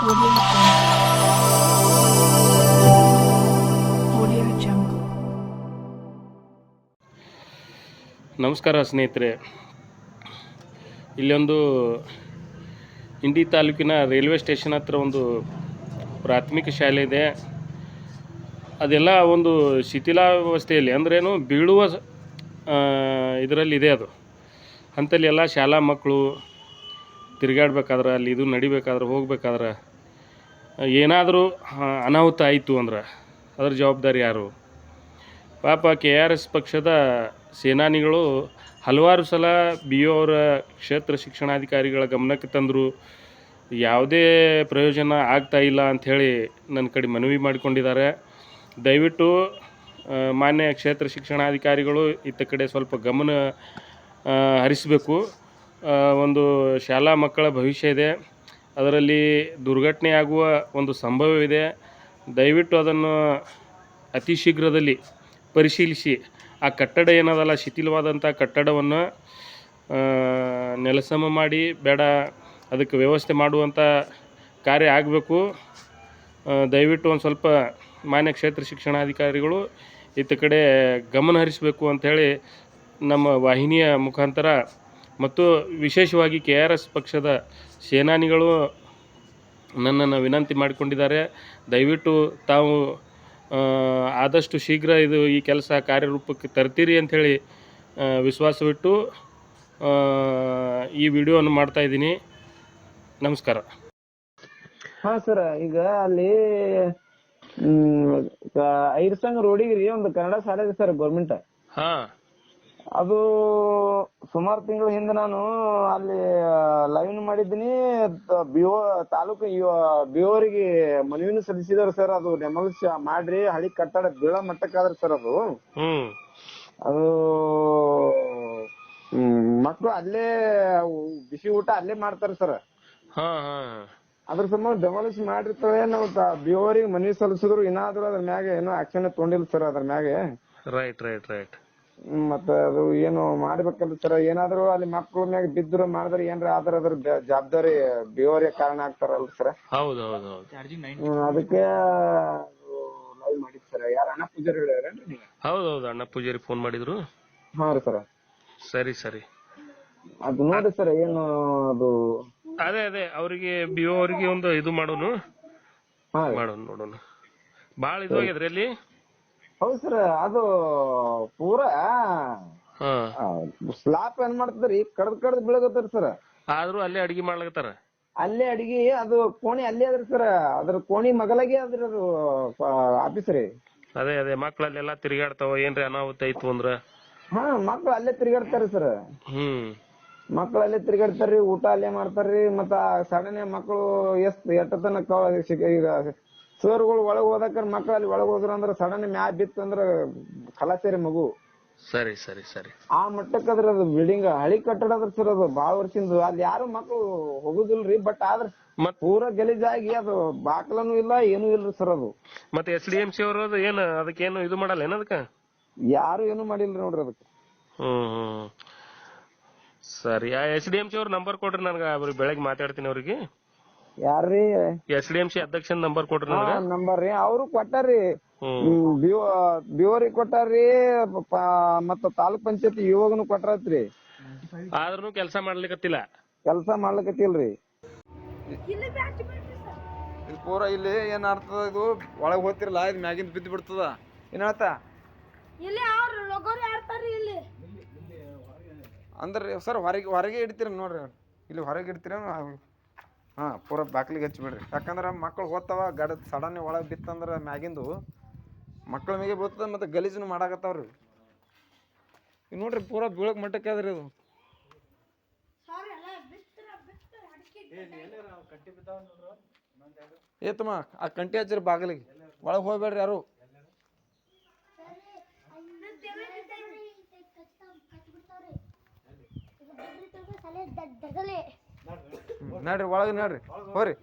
Audio Jungle. ನಮಸ್ಕಾರ ಸ್ನೇಹಿತರೆ. ಇಲ್ಲೊಂದು ಇಂಡಿ ತಾಲೂಕಿನ ರೈಲ್ವೆ ಸ್ಟೇಷನ್ ಹತ್ರ ಒಂದು ಪ್ರಾಥಮಿಕ ಶಾಲೆ ಇದೆ. ಅದೆಲ್ಲ ಒಂದು ಶಿಥಿಲಾವಸ್ಥೆಯಲ್ಲಿ ಅಂದ್ರೇನು ಬೀಳುವ ಇದರಲ್ಲಿದೆ. ಅದು ಅಂಥಲ್ಲಿ ಎಲ್ಲ ಶಾಲಾ ಮಕ್ಕಳು ತಿರುಗಾಡ್ಬೇಕಾದ್ರೆ ಅಲ್ಲಿ ಇದು ನಡಿಬೇಕಾದ್ರೆ ಹೋಗ್ಬೇಕಾದ್ರೆ ಏನಾದರೂ ಅನಾಹುತ ಆಯಿತು ಅಂದ್ರೆ ಅದರ ಜವಾಬ್ದಾರಿ ಯಾರು? ಪಾಪ KRS ಪಕ್ಷದ ಸೇನಾನಿಗಳು ಹಲವಾರು ಸಲ BO ಅವರ ಕ್ಷೇತ್ರ ಶಿಕ್ಷಣಾಧಿಕಾರಿಗಳ ಗಮನಕ್ಕೆ ತಂದರು. ಯಾವುದೇ ಪ್ರಯೋಜನ ಆಗ್ತಾ ಇಲ್ಲ ಅಂಥೇಳಿ ನನ್ನ ಕಡೆ ಮನವಿ ಮಾಡಿಕೊಂಡಿದ್ದಾರೆ. ದಯವಿಟ್ಟು ಮಾನ್ಯ ಕ್ಷೇತ್ರ ಶಿಕ್ಷಣಾಧಿಕಾರಿಗಳು ಇತ್ತ ಕಡೆ ಸ್ವಲ್ಪ ಗಮನ ಹರಿಸಬೇಕು. ಒಂದು ಶಾಲಾ ಮಕ್ಕಳ ಭವಿಷ್ಯ ಇದೆ, ಅದರಲ್ಲಿ ದುರ್ಘಟನೆ ಆಗುವ ಒಂದು ಸಂಭವವಿದೆ. ದಯವಿಟ್ಟು ಅದನ್ನು ಅತಿ ಶೀಘ್ರದಲ್ಲಿ ಪರಿಶೀಲಿಸಿ ಆ ಕಟ್ಟಡ ಏನದಲ್ಲ ಶಿಥಿಲವಾದಂಥ ಕಟ್ಟಡವನ್ನು ನೆಲಸಮ ಮಾಡಿ ಬೇಡ ಅದಕ್ಕೆ ವ್ಯವಸ್ಥೆ ಮಾಡುವಂಥ ಕಾರ್ಯ ಆಗಬೇಕು. ದಯವಿಟ್ಟು ಒಂದು ಸ್ವಲ್ಪ ಮಾನ್ಯ ಕ್ಷೇತ್ರ ಶಿಕ್ಷಣಾಧಿಕಾರಿಗಳು ಇತ್ತ ಕಡೆ ಗಮನ ಹರಿಸಬೇಕು ಅಂಥೇಳಿ ನಮ್ಮ ವಾಹಿನಿಯ ಮುಖಾಂತರ ಮತ್ತು ವಿಶೇಷವಾಗಿ KRS ಪಕ್ಷದ ಸೇನಾನಿಗಳು ನನ್ನನ್ನು ವಿನಂತಿ ಮಾಡಿಕೊಂಡಿದ್ದಾರೆ. ದಯವಿಟ್ಟು ತಾವು ಆದಷ್ಟು ಶೀಘ್ರ ಈ ಕೆಲಸ ಕಾರ್ಯರೂಪಕ್ಕೆ ತರ್ತೀರಿ ಅಂಥೇಳಿ ವಿಶ್ವಾಸವಿಟ್ಟು ಈ ವಿಡಿಯೋವನ್ನು ಮಾಡ್ತಾಯಿದ್ದೀನಿ. ನಮಸ್ಕಾರ. ಹಾಂ ಸರ್, ಈಗ ಅಲ್ಲಿ ಐರ್ಸಂಗ್ ರೋಡಿಗೆ ರೀ ಒಂದು ಕನ್ನಡ ಶಾಲೆ ಇದೆ ಸರ್, ಗೌರ್ಮೆಂಟ್. ಹಾಂ, ಅದು ಸುಮಾರು ತಿಂಗಳ ಹಿಂದೆ ನಾನು ಅಲ್ಲಿ ಲೈವ್ ಮಾಡಿದ್ದೀನಿ. ತಾಲೂಕು BO ಅವರಿಗೆ ಮನವಿನೂ ಸಲ್ಲಿಸಿದಾರೆ ಸರ್. ಅದು ಡೆಮಾಲಿಷ್ ಮಾಡ್ರಿ, ಹಳಿ ಕಟ್ಟಡ ಬೀಳೋ ಮಟ್ಟಕ್ಕಾದ್ರೆ ಸರ್ ಅದು ಮಕ್ಕಳು ಅಲ್ಲೇ ಬಿಸಿ ಊಟ ಅಲ್ಲೇ ಮಾಡ್ತಾರೆ ಸರ್. ಅದ್ರ ಸಂಬಂಧ ಡೆಮಾಲಿಷ್ ಮಾಡಿರ್ತಾರೆ. ನಾವು BO ಅವರಿಗೆ ಮನವಿ ಸಲ್ಲಿಸಿದ್ರು, ಏನಾದ್ರು ಅದ್ರ ಮ್ಯಾಗೆ ಏನೋ ಆಕ್ಷನ್ ತಗೊಂಡಿಲ್ಲ ಸರ್. ಅದ್ರ ಮ್ಯಾಗೆ ರೈಟ್ ಮತ್ತ ಅದು ಏನು ಮಾಡ್ಬೇಕಲ್ಲ ಸರ್. ಏನಾದ್ರು ಅಲ್ಲಿ ಮಕ್ಕಳ ಮ್ಯಾಗ ಬಿದ್ರು ಮಾಡಿದ್ರೆ ಏನ್ರ ಆದ್ರ ಅದ್ರ ಜವಾಬ್ದಾರಿ BO ಅವರಿಗೆ ಕಾರಣ ಆಗ್ತಾರಲ್ರಿ ಸರ್. ಹೌದು. ಅದಕ್ಕೆ ಲೈವ್ ಮಾಡಿದ್ ಸರ್. ಯಾರ ಅಣ್ಣ ಪೂಜಾರಿ ಹೇಳ್ಯಾರೇನ್ರಿ ನೀವು? ಹೌದು, ಅಣ್ಣ ಪೂಜಾರಿ ಫೋನ್ ಮಾಡಿದ್ರು. ಹಾ ರೀ ಸರ್. ಸರಿ. ಅದು ನೋಡಿ ಸರ್, ಏನು ಅದು ಅದೇ ಅವರಿಗೆ BO ಅವರಿಗೆ ಒಂದು ಇದು ಮಾಡೋನು ನೋಡೋಣ. ಭಾಳ ಇದು ಆಗ್ಯದ್ರಿ ಅಲ್ಲಿ. ಹೌದು ಸರ್, ಅದು ಪೂರಾ ಸ್ಲಾಪ್ ಏನ್ ಮಾಡ್ತದ್ರಿ, ಕಡ್ದ್ ಬೀಳಗತ್ತರಿ ಸರ್. ಆದ್ರೂ ಅಲ್ಲೇ ಅಡಿಗೆ ಮಾಡ್ಲಕತ್ತಾರ. ಅಲ್ಲೇ ಅಡಿಗೆ, ಅದು ಕೋಣಿ ಅಲ್ಲೇ ಅದ್ರಿ ಸರ್. ಅದ್ರ ಕೋಣಿ ಮಗಲಾಗೆ ಅದ್ರಿ ಅದು ಆಫೀಸ್ ರೀ. ಅದೇ ಮಕ್ಳಲ್ಲೆಲ್ಲಾ ತಿರುಗಾಡ್ತಾವ, ಏನ್ರಿ ಅನಾಹುತ ಆಯ್ತು ಅಂದ್ರ. ಹಾ, ಮಕ್ಳು ಅಲ್ಲೇ ತಿರುಗಾಡ್ತಾರಿ ಸರ್. ಮಕ್ಳು ಅಲ್ಲೇ ತಿರುಗಾಡ್ತಾರ್ರಿ, ಊಟ ಅಲ್ಲೇ ಮಾಡ್ತಾರ್ರಿ. ಮತ್ತ ಸಡನ್ ಮಕ್ಳು ಎಷ್ಟತನ ಈಗ ಸರ್ಗಳು ಒಳಗ್ ಹೋದಕ್ಕ ಮಕ್ಳು ಅಲ್ಲಿ ಒಳಗ್ ಹೋದ್ರ ಅಂದ್ರ ಸಡನ್ ಮ್ಯಾಚ್ ಬಿತ್ತು ಅಂದ್ರ ಖಲಾಸೇರಿ ಮಗು. ಸರಿ ಆ ಮಟ್ಟಕ್ಕೆ ಅದ್ರ ಅದು ಬಿಲ್ಡಿಂಗ್ ಹಳಿ ಕಟ್ಟಡ ಅದ್ರ ಸರ್. ಅದು ಬಾಳ ವರ್ಷದಿಂದ ಅಲ್ಲಿ ಯಾರು ಮಕ್ಳು ಹೋಗುದಿಲ್ರಿ. ಬಟ್ ಆದ್ರ ಪೂರಾ ಗಲೀಜಾಗಿ ಅದು ಬಾಕ್ಲನು ಇಲ್ಲ, ಏನೂ ಇಲ್ರಿ ಸರ್. ಅದು ಮತ್ತೆ SDMC ಅವರು ಏನ್ ಅದಕ್ಕೇನು ಇದು ಮಾಡಲ್ಲ ಏನ್ ಅದಕ್ಕ? ಯಾರು ಏನು ಮಾಡಿಲ್ರಿ ನೋಡ್ರಿ ಅದಕ್ಕೆ. ಸರಿ, ಆ SDMC ಅವ್ರ ನಂಬರ್ ಕೊಡ್ರಿ ನನಗ, ಅವ್ರಿಗೆ ಬೆಳಗ್ಗೆ ಮಾತಾಡ್ತೀನಿ. ಅವ್ರಿಗೆ ಯಾರ್ರಿ? SDMC ಅಧ್ಯಕ್ಷನ ನಂಬರ್ ಕೊಡ್ರಿ ನನಗ. ನಂಬರ್ ರೀ ಅವ್ರು ಕೊಟ್ಟಾರ್ರಿ. BO ಅವ್ರಿಗೆ ಕೊಟ್ಟಾರ್ರಿ, ಮತ್ತ ತಾಲೂಕ್ ಪಂಚಾಯತಿ ಇವಾಗನು ಕೊಟ್ಟಾರತ್ರಿ. ಆದ್ರೂ ಕೆಲಸ ಮಾಡ್ಲಿಕತ್ತಿಲ್ಲ. ಮಾಡ್ಲಿಕತ್ತಿಲ್ರಿ. ಪೂರಾ ಇಲ್ಲಿ ಏನ್ ಆಗ್ತದ, ಇದು ಒಳಗ್ ಹೋಗ್ತಿರಲ್ಲ, ಇದು ಮ್ಯಾಗಿಂದ ಬಿದ್ದು ಬಿಡ್ತದ. ಏನಾತ ಅಂದ್ರಿ ಸರ್, ಹೊರಗೆ ಇಡ್ತೀರ ನೋಡ್ರಿ. ಇಲ್ಲಿ ಹೊರಗೆ ಇಡ್ತೀರ. ಹಾ, ಪೂರಾ ಬಾಕ್ಲಿಗೆ ಹಚ್ಚಿಬಿಡ್ರಿ. ಯಾಕಂದ್ರ ಮಕ್ಳು ಹೋಗ್ತಾವ, ಸಡನ್ ಒಳಗ್ ಬಿತ್ತಂದ್ರ ಮ್ಯಾಗಿಂದು ಮಕ್ಳ ಮ್ಯಾಗೆ ಬೀಳ್ತದ. ಮತ್ತೆ ಗಲೀಜನ್ನು ಮಾಡಾಕತ್ತಾವ್ರಿ. ಈಗ ನೋಡ್ರಿ, ಪೂರಾ ಬೀಳಕ್ ಮಟ್ಟಕ್ಕೆ ಅದ್ರಿ ಅದು. ಏತಮ್ಮ ಆ ಕಂಟಿ ಹಚ್ಚಿರಿ ಬಾಗಿಲಿಗೆ, ಒಳಗ್ ಹೋಗ್ಬೇಡ್ರಿ ಯಾರು. ನಡ್ರಿ ಒಳಗೆ, ನಡ್ರಿ ಹೋರಿ.